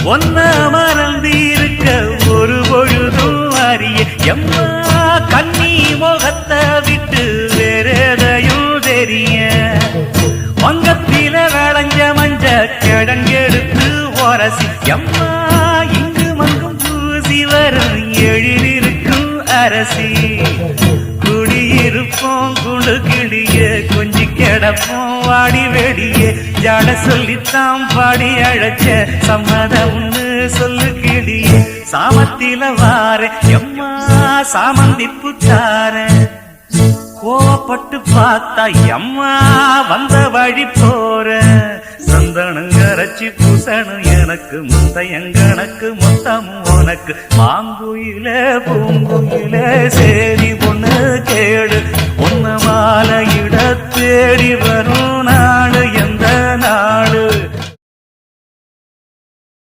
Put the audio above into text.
ஒன்ன மறந்திருக்க ஒரு பொழுதும் அறிய எம்மா கண்ணி முகத்தை விட்டு வேறெதையும் தெரிய வங்கத்தில விளைஞ்ச மஞ்ச கிழங்கெடுத்து உரசி எம்மா இங்கு மங்கும் பூசி வரும் எழிலிருக்கும் அரசி குடியிருப்போம் குழு கிளிய கொஞ்சி கிடப்போம் வாடி வெடிய ஜாட சொல்லித்தான் பாடி அழைச்ச சம்மதம்னு சொல்லு கிளிய சாமத்தில வார எம்மா சாமந்தி புத்தார கோவப்பட்டு பார்த்தா எம்மா வந்த வழி போற சந்தனங்கரைச்சி பூசணும் எனக்கு முத்தையங்கணக்கு மொத்தமும் உனக்கு மாங்குயில பூங்குயில சேரி பொண்ணு கேடு உன்ன மாலையிட தேடி வரும்